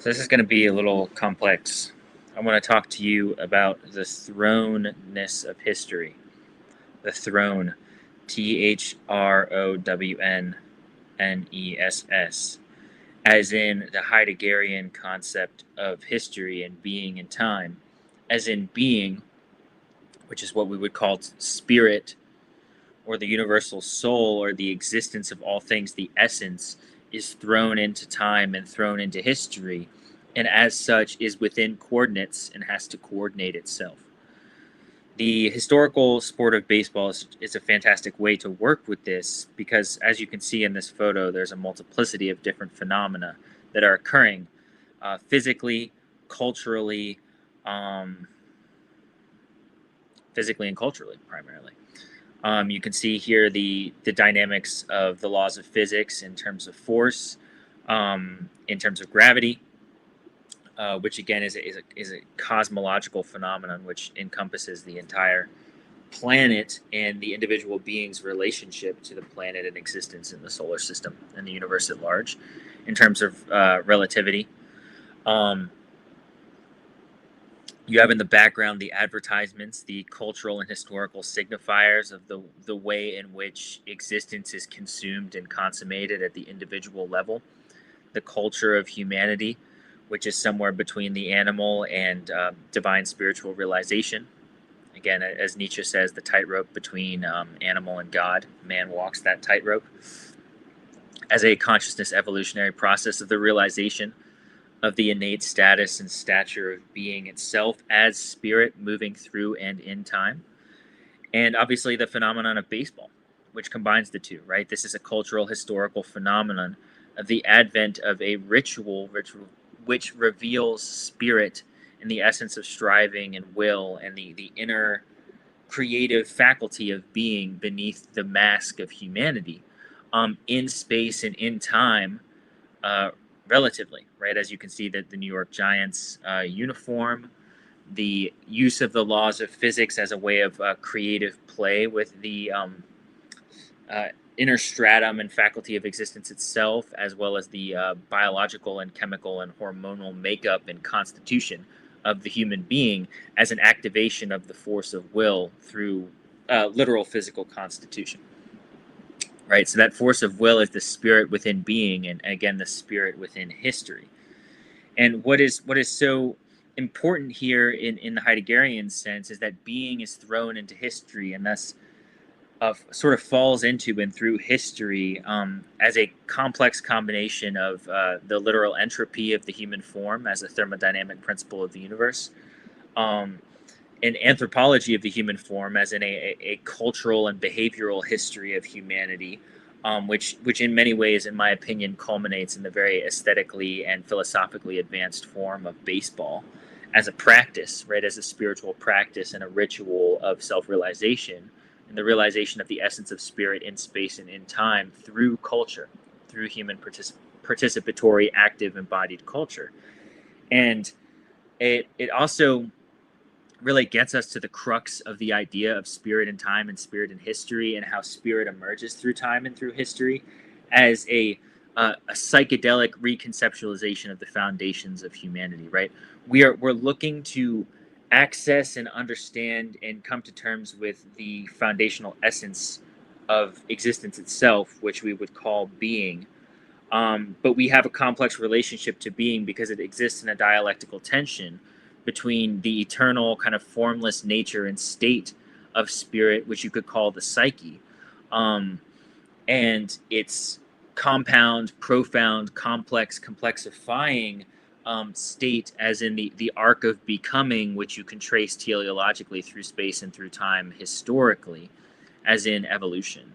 So this is going to be a little complex. I want to talk to you about the thrownness of history. The throne, Throwness, as in the Heideggerian concept of history and being and time, as in being, which is what we would call spirit or the universal soul or the existence of all things, the essence, is thrown into time and thrown into history, and as such is within coordinates and has to coordinate itself. The historical sport of baseball is a fantastic way to work with this because, as you can see in this photo, there's a multiplicity of different phenomena that are occurring physically, culturally, um, physically and culturally primarily. You can see here the dynamics of the laws of physics in terms of force, in terms of gravity, which again is a cosmological phenomenon which encompasses the entire planet and the individual being's relationship to the planet and existence in the solar system and the universe at large, in terms of relativity. You have in the background the advertisements, the cultural and historical signifiers of the way in which existence is consumed and consummated at the individual level. The culture of humanity, which is somewhere between the animal and divine spiritual realization. Again, as Nietzsche says, the tightrope between animal and God. Man walks that tightrope as a consciousness evolutionary process of the realization of the innate status and stature of being itself as spirit moving through and in time. And obviously the phenomenon of baseball, which combines the two, right? This is a cultural, historical phenomenon of the advent of a ritual which reveals spirit and the essence of striving and will and the inner creative faculty of being beneath the mask of humanity, in space and in time, relatively, right? As you can see that the New York Giants uniform, the use of the laws of physics as a way of creative play with the inner stratum and faculty of existence itself, as well as the biological and chemical and hormonal makeup and constitution of the human being as an activation of the force of will through literal physical constitution. Right, so that force of will is the spirit within being, and again, the spirit within history. And what is so important here in the Heideggerian sense is that being is thrown into history, and thus sort of falls into and through history as a complex combination of the literal entropy of the human form as a thermodynamic principle of the universe, an anthropology of the human form as in a cultural and behavioral history of humanity, which in many ways, in my opinion, culminates in the very aesthetically and philosophically advanced form of baseball as a practice, right, as a spiritual practice and a ritual of self-realization and the realization of the essence of spirit in space and in time through culture, through human participatory, active, embodied culture. And it also really gets us to the crux of the idea of spirit in time and spirit in history, and how spirit emerges through time and through history as a psychedelic reconceptualization of the foundations of humanity. Right, we're looking to access and understand and come to terms with the foundational essence of existence itself, which we would call being. But we have a complex relationship to being because it exists in a dialectical tension between the eternal kind of formless nature and state of spirit, which you could call the psyche, and its compound, profound, complex, complexifying state, as in the arc of becoming, which you can trace teleologically through space and through time historically, as in evolution,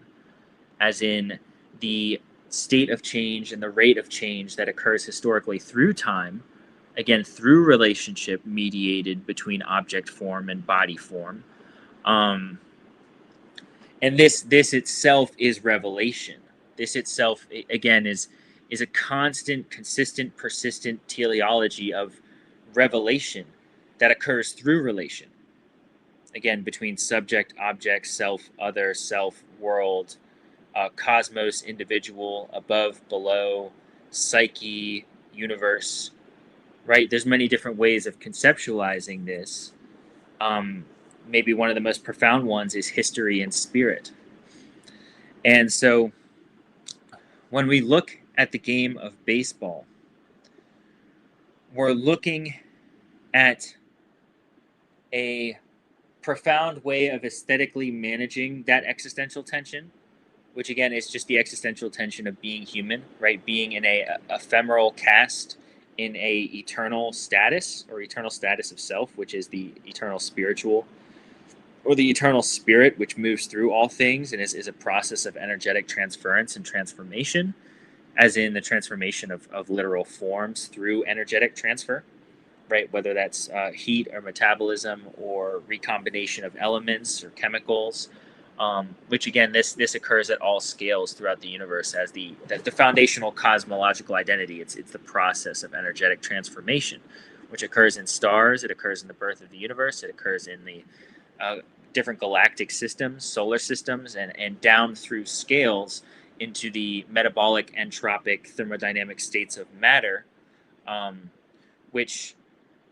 as in the state of change and the rate of change that occurs historically through time, again through relationship mediated between object form and body form, and this itself is revelation. This itself, again, is a constant, consistent, persistent teleology of revelation that occurs through relation, again between subject, object, self, other, self, world, cosmos, individual, above, below, psyche, universe, right? There's many different ways of conceptualizing this. Um, Maybe one of the most profound ones is history and spirit. And so when we look at the game of baseball, we're looking at a profound way of aesthetically managing that existential tension, which again is just the existential tension of being human, right? Being in a ephemeral cast in a eternal status, or eternal status of self, which is the eternal spiritual, or the eternal spirit, which moves through all things and is a process of energetic transference and transformation, as in the transformation of literal forms through energetic transfer, right? Whether that's heat or metabolism or recombination of elements or chemicals, which again, this occurs at all scales throughout the universe as the foundational cosmological identity. It's the process of energetic transformation, which occurs in stars. It occurs in the birth of the universe. It occurs in the different galactic systems, solar systems, and down through scales into the metabolic, entropic, thermodynamic states of matter, which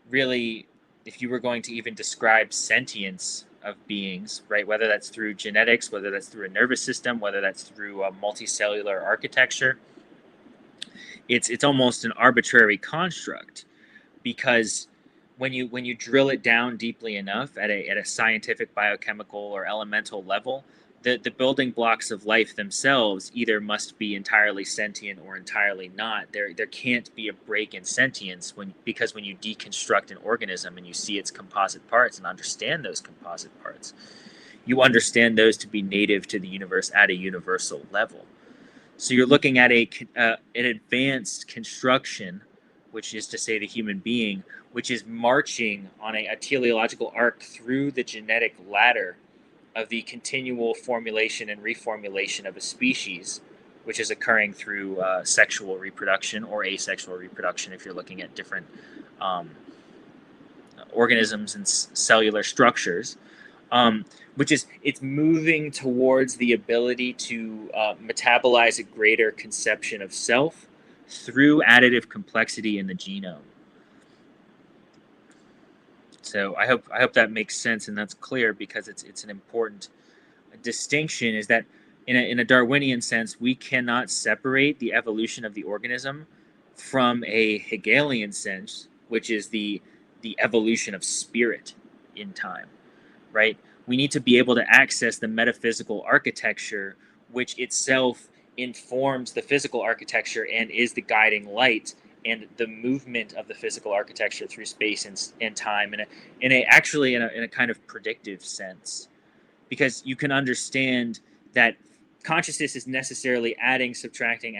really, if you were going to even describe sentience of beings, right, whether that's through genetics, whether that's through a nervous system, whether that's through a multicellular architecture, it's almost an arbitrary construct, because when you drill it down deeply enough at a scientific, biochemical, or elemental level, the building blocks of life themselves either must be entirely sentient or entirely not. There can't be a break in sentience because when you deconstruct an organism and you see its composite parts and understand those composite parts, you understand those to be native to the universe at a universal level. So you're looking at an advanced construction, which is to say the human being, which is marching on a teleological arc through the genetic ladder of the continual formulation and reformulation of a species, which is occurring through sexual reproduction or asexual reproduction if you're looking at different um, organisms and cellular structures. Which is, it's moving towards the ability to metabolize a greater conception of self through additive complexity in the genome. So I hope that makes sense and that's clear, because it's an important distinction. Is that in a Darwinian sense, we cannot separate the evolution of the organism from a Hegelian sense, which is the evolution of spirit in time, right? We need to be able to access the metaphysical architecture, which itself informs the physical architecture and is the guiding light and the movement of the physical architecture through space and time, in a kind of predictive sense, because you can understand that consciousness is necessarily adding, subtracting,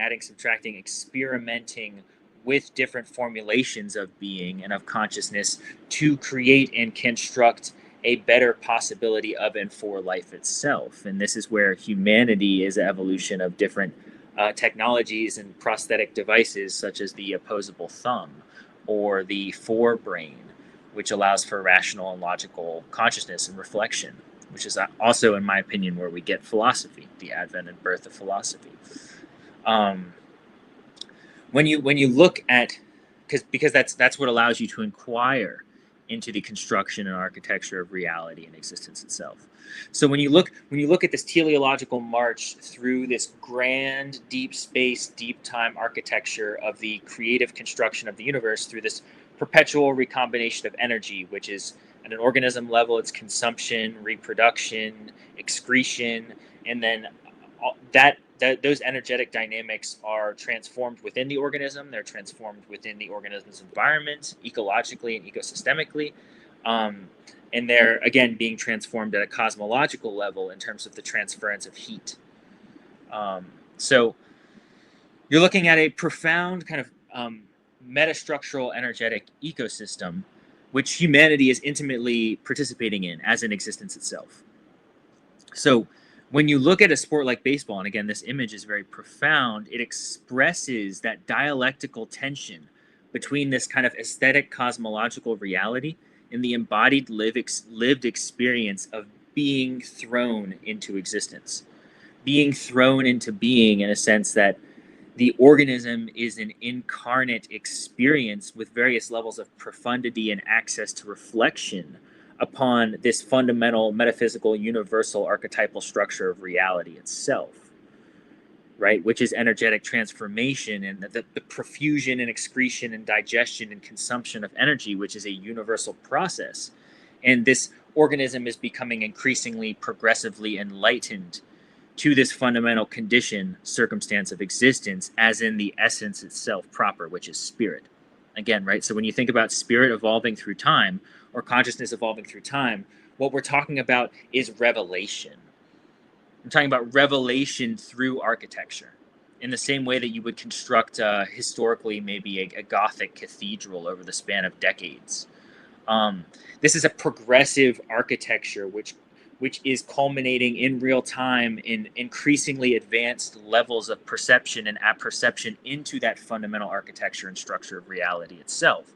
experimenting with different formulations of being and of consciousness to create and construct a better possibility of and for life itself. And this is where humanity is an evolution of different technologies and prosthetic devices, such as the opposable thumb or the forebrain, which allows for rational and logical consciousness and reflection, which is also, in my opinion, where we get philosophy, the advent and birth of philosophy. When you look at, because that's what allows you to inquire into the construction and architecture of reality and existence itself. So when you look at this teleological march through this grand deep space, deep time architecture of the creative construction of the universe through this perpetual recombination of energy, which is at an organism level, it's consumption, reproduction, excretion, and then those energetic dynamics are transformed within the organism. They're transformed within the organism's environment, ecologically and ecosystemically. And they're, again, being transformed at a cosmological level in terms of the transference of heat. So you're looking at a profound kind of metastructural energetic ecosystem, which humanity is intimately participating in as an existence itself. So when you look at a sport like baseball, and again, this image is very profound, it expresses that dialectical tension between this kind of aesthetic cosmological reality and the embodied lived experience of being thrown into existence, being thrown into being, in a sense that The organism is an incarnate experience with various levels of profundity and access to reflection upon this fundamental metaphysical universal archetypal structure of reality itself, right? Which is energetic transformation and the profusion and excretion and digestion and consumption of energy, which is a universal process. And this organism is becoming increasingly progressively enlightened to this fundamental condition, circumstance of existence, as in the essence itself proper, which is spirit. Again, right? So when you think about spirit evolving through time or consciousness evolving through time, what we're talking about is revelation. I'm talking about revelation through architecture, in the same way that you would construct historically maybe a Gothic cathedral over the span of decades. This is a progressive architecture which is culminating in real time in increasingly advanced levels of perception and apperception into that fundamental architecture and structure of reality itself.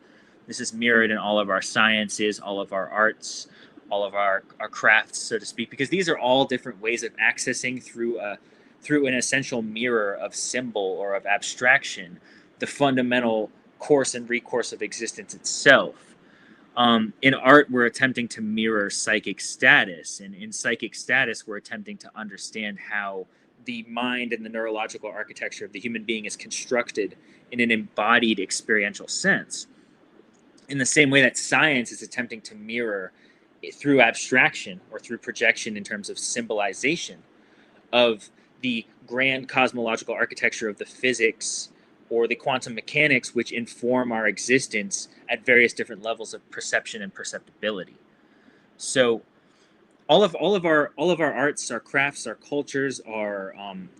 This is mirrored in all of our sciences, all of our arts, all of our crafts, so to speak, because these are all different ways of accessing through an essential mirror of symbol or of abstraction the fundamental course and recourse of existence itself. In art, we're attempting to mirror psychic status, and in psychic status, we're attempting to understand how the mind and the neurological architecture of the human being is constructed in an embodied experiential sense. In the same way that science is attempting to mirror through abstraction or through projection in terms of symbolization of the grand cosmological architecture of the physics or the quantum mechanics which inform our existence at various different levels of perception and perceptibility. So all of our arts, our crafts, our cultures, our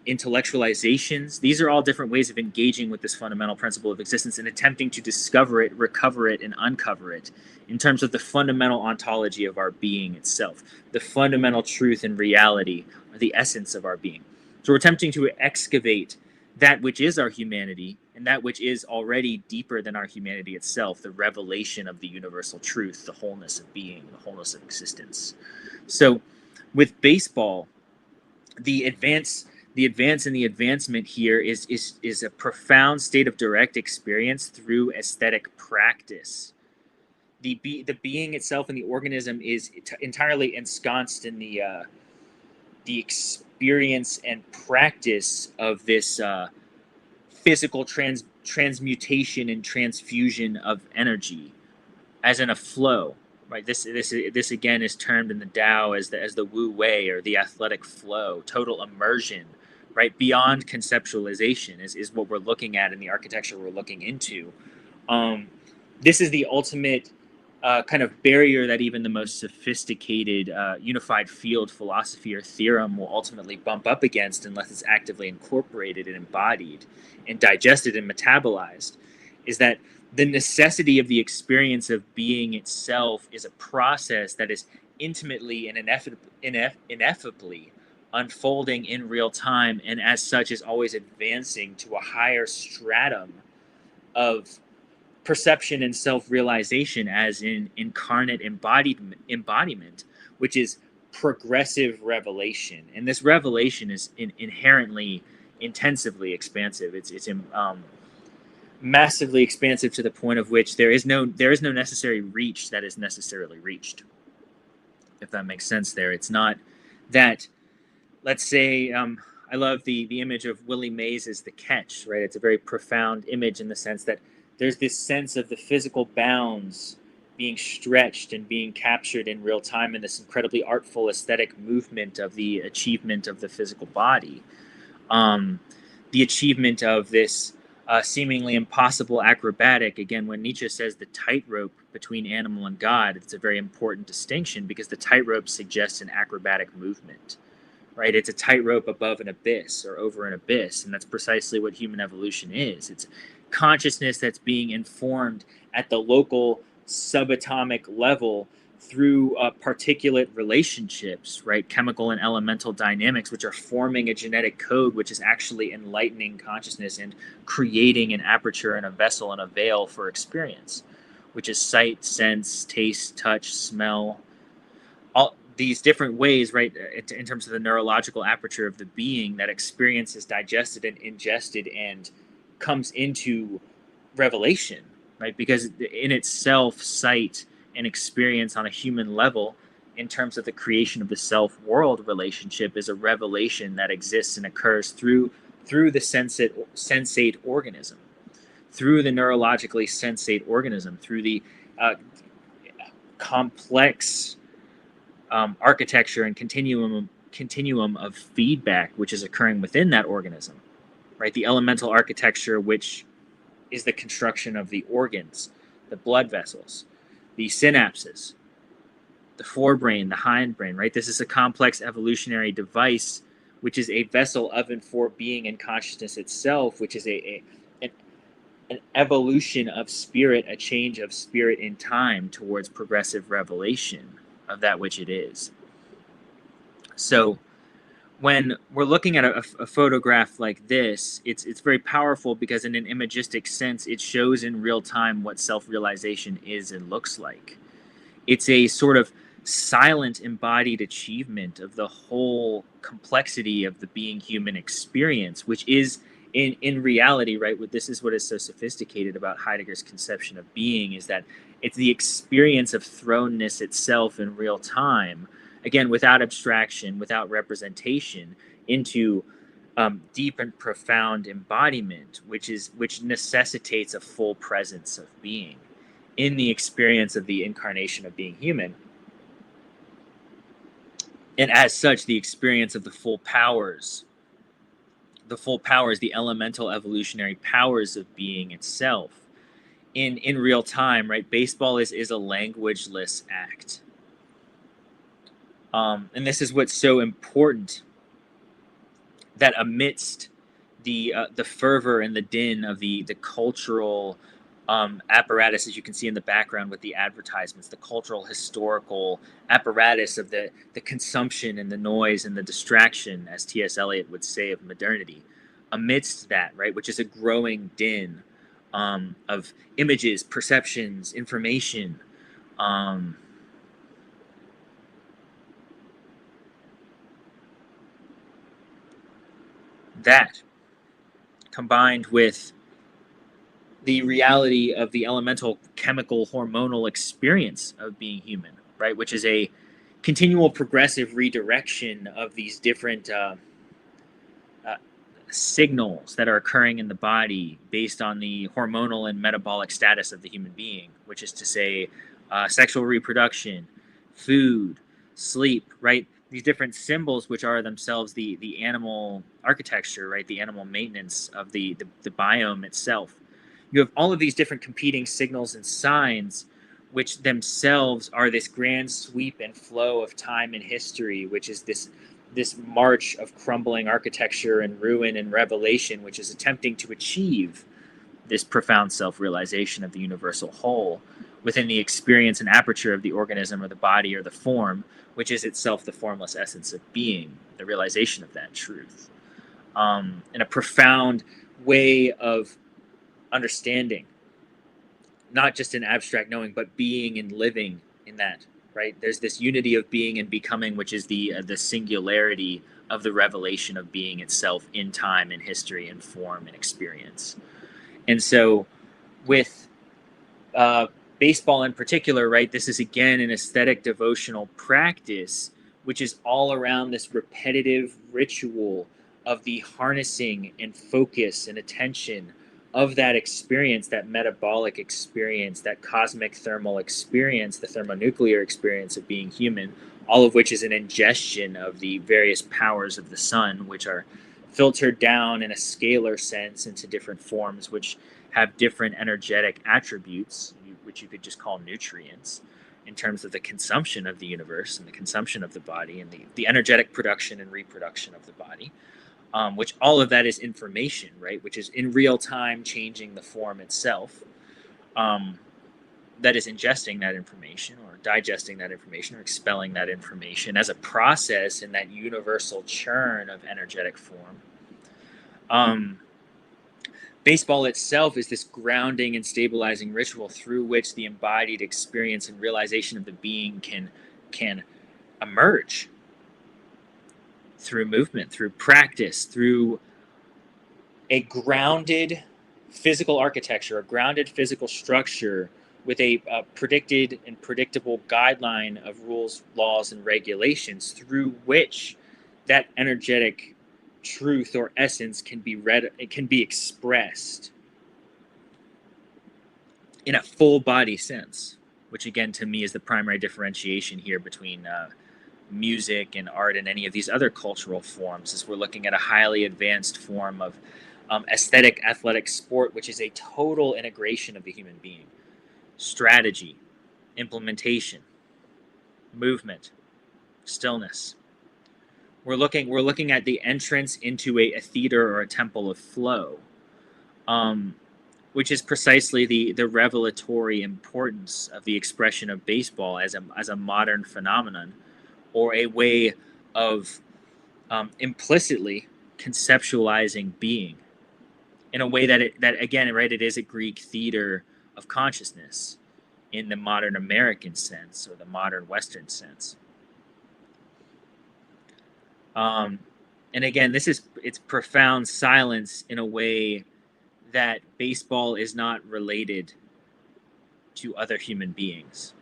intellectualizations, these are all different ways of engaging with this fundamental principle of existence and attempting to discover it, recover it, and uncover it in terms of the fundamental ontology of our being itself, the fundamental truth and reality, or the essence of our being. So we're attempting to excavate that which is our humanity and that which is already deeper than our humanity itself, the revelation of the universal truth, the wholeness of being, the wholeness of existence. So with baseball, the advance and the advancement here is a profound state of direct experience through aesthetic practice. The being itself and the organism is entirely ensconced in the experience and practice of this physical transmutation and transfusion of energy, as in a flow. Right. This again is termed in the Tao as the Wu Wei, or the athletic flow, total immersion, right? Beyond conceptualization is what we're looking at in the architecture we're looking into. This is the ultimate kind of barrier that even the most sophisticated unified field philosophy or theorem will ultimately bump up against unless it's actively incorporated and embodied and digested and metabolized, is that the necessity of the experience of being itself is a process that is intimately and ineffably unfolding in real time, and as such is always advancing to a higher stratum of perception and self-realization as in incarnate embodiment, which is progressive revelation. And this revelation is inherently intensively expansive. It's massively expansive to the point of which there is no necessary reach that is necessarily reached, if that makes sense. There, it's not that, let's say, I love the image of Willie Mays as the catch, right? It's a very profound image in the sense that there's this sense of the physical bounds being stretched and being captured in real time in this incredibly artful aesthetic movement of the achievement of the physical body, the achievement of this seemingly impossible acrobatic. Again, when Nietzsche says the tightrope between animal and God, it's a very important distinction, because the tightrope suggests an acrobatic movement, right? It's a tightrope above an abyss or over an abyss, and that's precisely what human evolution is. It's consciousness that's being informed at the local subatomic level through particulate relationships, right? Chemical and elemental dynamics, which are forming a genetic code, which is actually enlightening consciousness and creating an aperture and a vessel and a veil for experience, which is sight, sense, taste, touch, smell. All these different ways, right, in terms of the neurological aperture of the being, that experience is digested and ingested and comes into revelation, right? Because in itself, sight and experience on a human level, in terms of the creation of the self-world relationship, is a revelation that exists and occurs through the sensate organism, through the neurologically sensate organism, through the complex architecture and continuum of feedback which is occurring within that organism, right? The elemental architecture, which is the construction of the organs, the blood vessels, the synapses, the forebrain, the hindbrain, right? This is a complex evolutionary device, which is a vessel of and for being and consciousness itself, which is an evolution of spirit, a change of spirit in time towards progressive revelation of that which it is. So when we're looking at a photograph like this, it's very powerful because in an imagistic sense, it shows in real time what self-realization is and looks like. It's a sort of silent embodied achievement of the whole complexity of the being human experience, which is in reality, right? This is what is so sophisticated about Heidegger's conception of being, is that it's the experience of thrownness itself in real time, again, without abstraction, without representation, into deep and profound embodiment, which necessitates a full presence of being in the experience of the incarnation of being human. And as such, the experience of the full powers, the elemental evolutionary powers of being itself in real time, right? Baseball is a languageless act. And this is what's so important, that amidst the fervor and the din of the cultural apparatus, as you can see in the background with the advertisements, the cultural historical apparatus of the consumption and the noise and the distraction, as T.S. Eliot would say, of modernity, amidst that, right, which is a growing din of images, perceptions, information, that combined with the reality of the elemental chemical hormonal experience of being human, right, which is a continual progressive redirection of these different signals that are occurring in the body based on the hormonal and metabolic status of the human being, which is to say sexual reproduction, food, sleep, right? These different symbols, which are themselves the animal architecture, right? The animal maintenance of the biome itself. You have all of these different competing signals and signs, which themselves are this grand sweep and flow of time and history, which is this march of crumbling architecture and ruin and revelation, which is attempting to achieve this profound self-realization of the universal whole within the experience and aperture of the organism or the body or the form, which is itself the formless essence of being, the realization of that truth. In a profound way of understanding, not just in abstract knowing, but being and living in that, right? There's this unity of being and becoming, which is the singularity of the revelation of being itself in time and history and form and experience. And so with baseball in particular, right, this is again an aesthetic devotional practice, which is all around this repetitive ritual of the harnessing and focus and attention of that experience, that metabolic experience, that cosmic thermal experience, the thermonuclear experience of being human, all of which is an ingestion of the various powers of the sun, which are filtered down in a scalar sense into different forms, which have different energetic attributes, which you could just call nutrients, in terms of the consumption of the universe and the consumption of the body and the energetic production and reproduction of the body. Which all of that is information, right? Which is in real time changing the form itself. That is ingesting that information or digesting that information or expelling that information as a process in that universal churn of energetic form. Baseball itself is this grounding and stabilizing ritual through which the embodied experience and realization of the being can emerge through movement, through practice, through a grounded physical architecture, a grounded physical structure with a predicted and predictable guideline of rules, laws, and regulations through which that energetic truth or essence can be read, it can be expressed in a full body sense, which again to me is the primary differentiation here between music and art and any of these other cultural forms, is we're looking at a highly advanced form of aesthetic athletic sport, which is a total integration of the human being. Strategy, implementation, movement, stillness. We're looking at the entrance into a theater or a temple of flow, which is precisely the revelatory importance of the expression of baseball as a modern phenomenon, or a way of implicitly conceptualizing being in a way that again, right, it is a Greek theater of consciousness in the modern American sense or the modern Western sense. And again, it's profound silence in a way that baseball is not related to other human beings.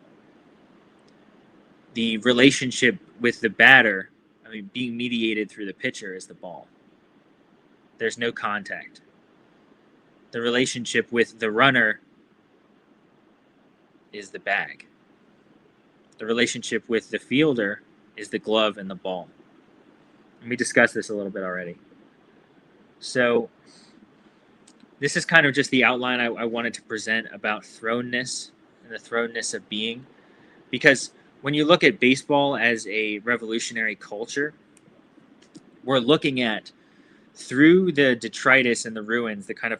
The relationship with the batter, I mean, being mediated through the pitcher, is the ball. There's no contact. The relationship with the runner is the bag. The relationship with the fielder is the glove and the ball. And we discussed this a little bit already. So this is kind of just the outline I wanted to present about thrownness and the thrownness of being. Because when you look at baseball as a revolutionary culture, we're looking at, through the detritus and the ruins, the kind of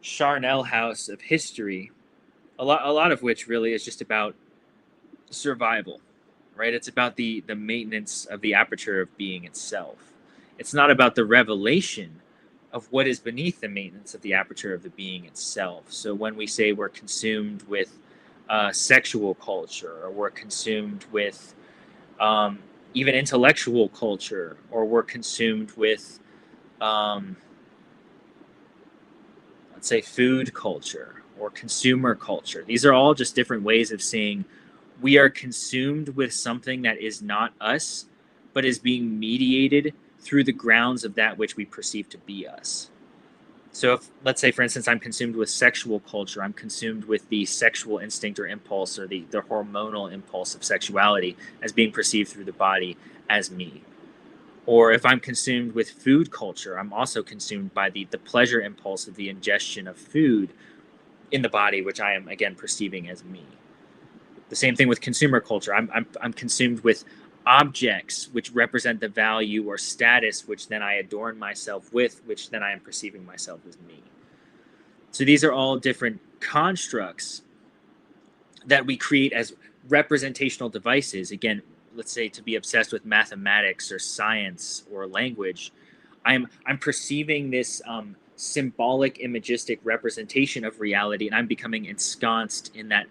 charnel house of history, a lot of which really is just about survival, right? It's about the maintenance of the aperture of being itself. It's not about the revelation of what is beneath the maintenance of the aperture of the being itself. So when we say we're consumed with sexual culture, or we're consumed with even intellectual culture, or we're consumed with let's say food culture or consumer culture. These are all just different ways of saying we are consumed with something that is not us, but is being mediated through the grounds of that which we perceive to be us. So if, let's say, for instance, I'm consumed with sexual culture, I'm consumed with the sexual instinct or impulse, or the hormonal impulse of sexuality as being perceived through the body as me. Or if I'm consumed with food culture, I'm also consumed by the pleasure impulse of the ingestion of food in the body, which I am, again, perceiving as me. The same thing with consumer culture. I'm consumed with objects which represent the value or status which then I adorn myself with, which then I am perceiving myself as me. So these are all different constructs that we create as representational devices. Again, let's say to be obsessed with mathematics or science or language, I'm perceiving this symbolic, imagistic representation of reality, and I'm becoming ensconced in that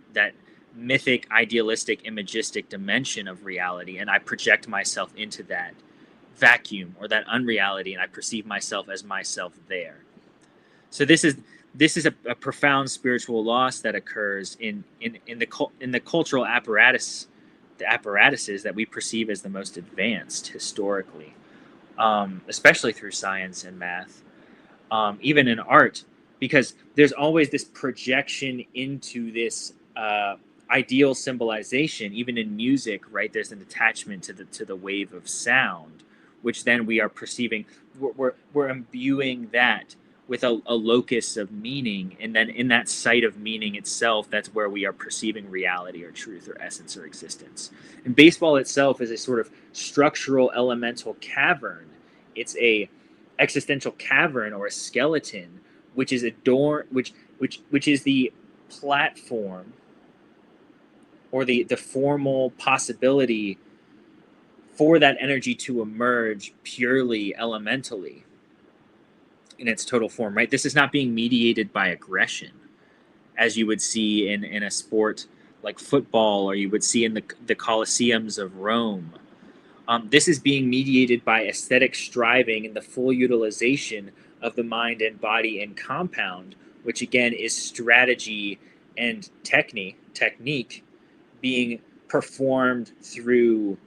mythic, idealistic, imagistic dimension of reality, and I project myself into that vacuum or that unreality, and I perceive myself as myself there. So this is a profound spiritual loss that occurs in the cultural apparatus, the apparatuses that we perceive as the most advanced historically, especially through science and math, even in art, because there's always this projection into this ideal symbolization. Even in music, right, there's an attachment to the wave of sound, which then we are perceiving. We're imbuing that with a locus of meaning, and then in that site of meaning itself, that's where we are perceiving reality or truth or essence or existence. And baseball itself is a sort of structural elemental cavern. It's a existential cavern or a skeleton, which is adorned, which is the platform or the formal possibility for that energy to emerge purely elementally in its total form, right? This is not being mediated by aggression, as you would see in a sport like football, or you would see in the Colosseums of Rome. This is being mediated by aesthetic striving and the full utilization of the mind and body and compound, which again is strategy and technique being performed through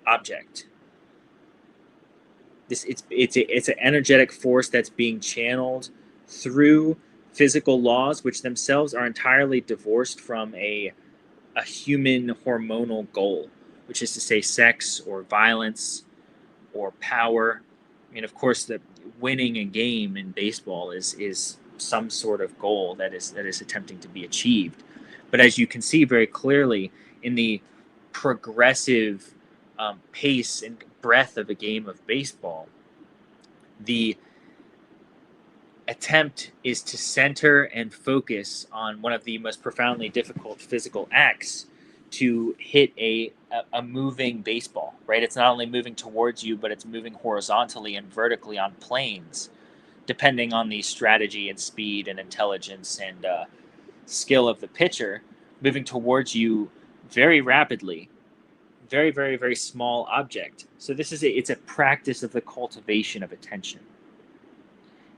object. It's an energetic force that's being channeled through physical laws, which themselves are entirely divorced from a human hormonal goal, which is to say sex or violence or power. I mean, of course, the winning a game in baseball is some sort of goal that is attempting to be achieved. But as you can see very clearly in the progressive pace and breadth of a game of baseball, the attempt is to center and focus on one of the most profoundly difficult physical acts to hit a moving baseball, right? It's not only moving towards you, but it's moving horizontally and vertically on planes, depending on the strategy and speed and intelligence and skill of the pitcher, moving towards you very rapidly, very, very, very small object. So it's a practice of the cultivation of attention.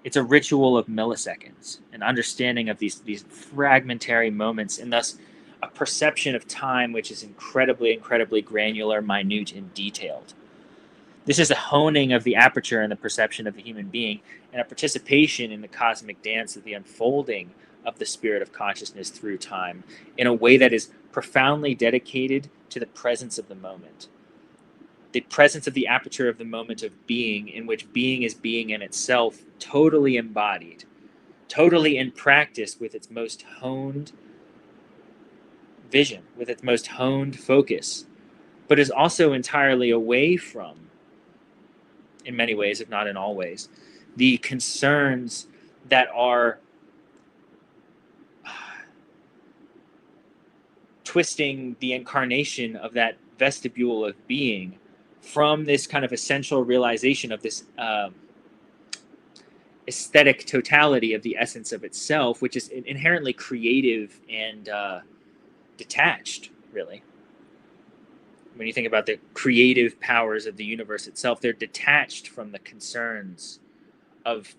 It's a ritual of milliseconds, an understanding of these fragmentary moments, and thus a perception of time which is incredibly, incredibly granular, minute, and detailed. This is a honing of the aperture and the perception of the human being, and a participation in the cosmic dance of the unfolding of the spirit of consciousness through time in a way that is profoundly dedicated to the presence of the moment. The presence of the aperture of the moment of being, in which being is being in itself, totally embodied, totally in practice with its most honed vision, with its most honed focus, but is also entirely away from, in many ways, if not in all ways, the concerns that are twisting the incarnation of that vestibule of being from this kind of essential realization of this aesthetic totality of the essence of itself, which is inherently creative and detached, really. When you think about the creative powers of the universe itself, they're detached from the concerns of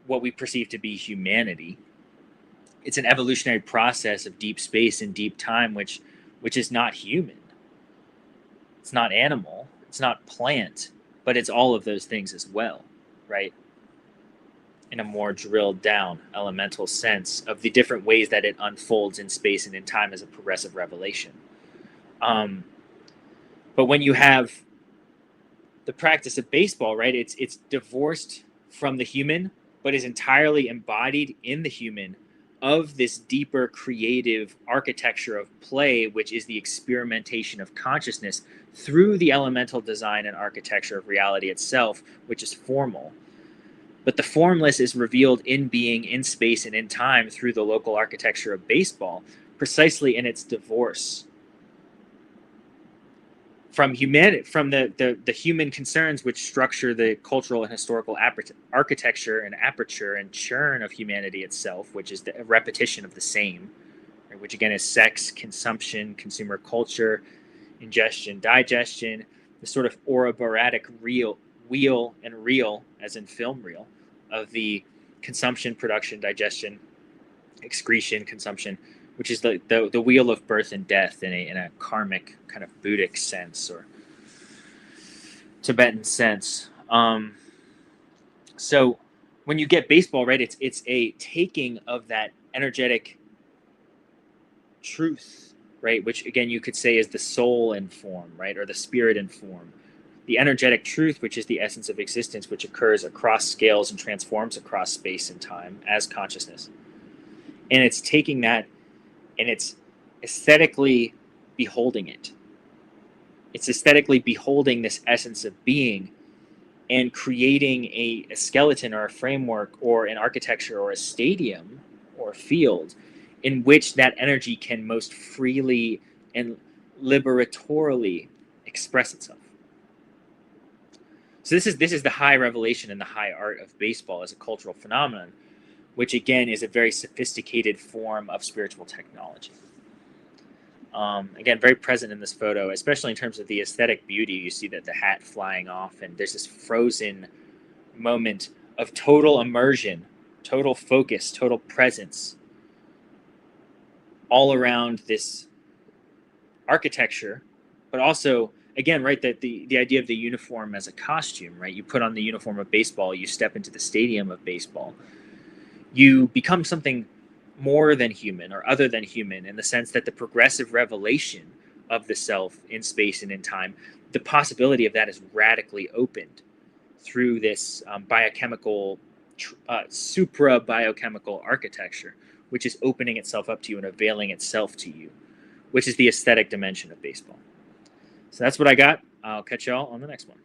what we perceive to be humanity. It's an evolutionary process of deep space and deep time, which is not human. It's not animal. It's not plant, but it's all of those things as well, right? In a more drilled down elemental sense of the different ways that it unfolds in space and in time as a progressive revelation. But when you have the practice of baseball, right, it's divorced from the human, but is entirely embodied in the human of this deeper creative architecture of play, which is the experimentation of consciousness through the elemental design and architecture of reality itself, which is formal. But the formless is revealed in being, in space, and in time through the local architecture of baseball, precisely in its divorce from humanity, from the human concerns which structure the cultural and historical architecture and aperture and churn of humanity itself, which is the repetition of the same, right, which again is sex, consumption, consumer culture, ingestion, digestion, the sort of Ouroboratic wheel and reel, as in film reel, of the consumption, production, digestion, excretion, consumption, which is the wheel of birth and death in a karmic kind of Buddhic sense or Tibetan sense. So when you get baseball, right, it's a taking of that energetic truth, right, which again you could say is the soul in form, right, or the spirit in form. The energetic truth, which is the essence of existence, which occurs across scales and transforms across space and time as consciousness. And it's taking that and it's aesthetically beholding it. It's aesthetically beholding this essence of being and creating a skeleton or a framework or an architecture or a stadium or a field in which that energy can most freely and liberatorily express itself. So this is the high revelation and the high art of baseball as a cultural phenomenon, which again is a very sophisticated form of spiritual technology. Again, very present in this photo, especially in terms of the aesthetic beauty. You see that the hat flying off, and there's this frozen moment of total immersion, total focus, total presence all around this architecture, but also, again, right, that the idea of the uniform as a costume, right? You put on the uniform of baseball, you step into the stadium of baseball, you become something more than human or other than human, in the sense that the progressive revelation of the self in space and in time, the possibility of that is radically opened through this biochemical, supra biochemical architecture, which is opening itself up to you and availing itself to you, which is the aesthetic dimension of baseball. So that's what I got. I'll catch y'all on the next one.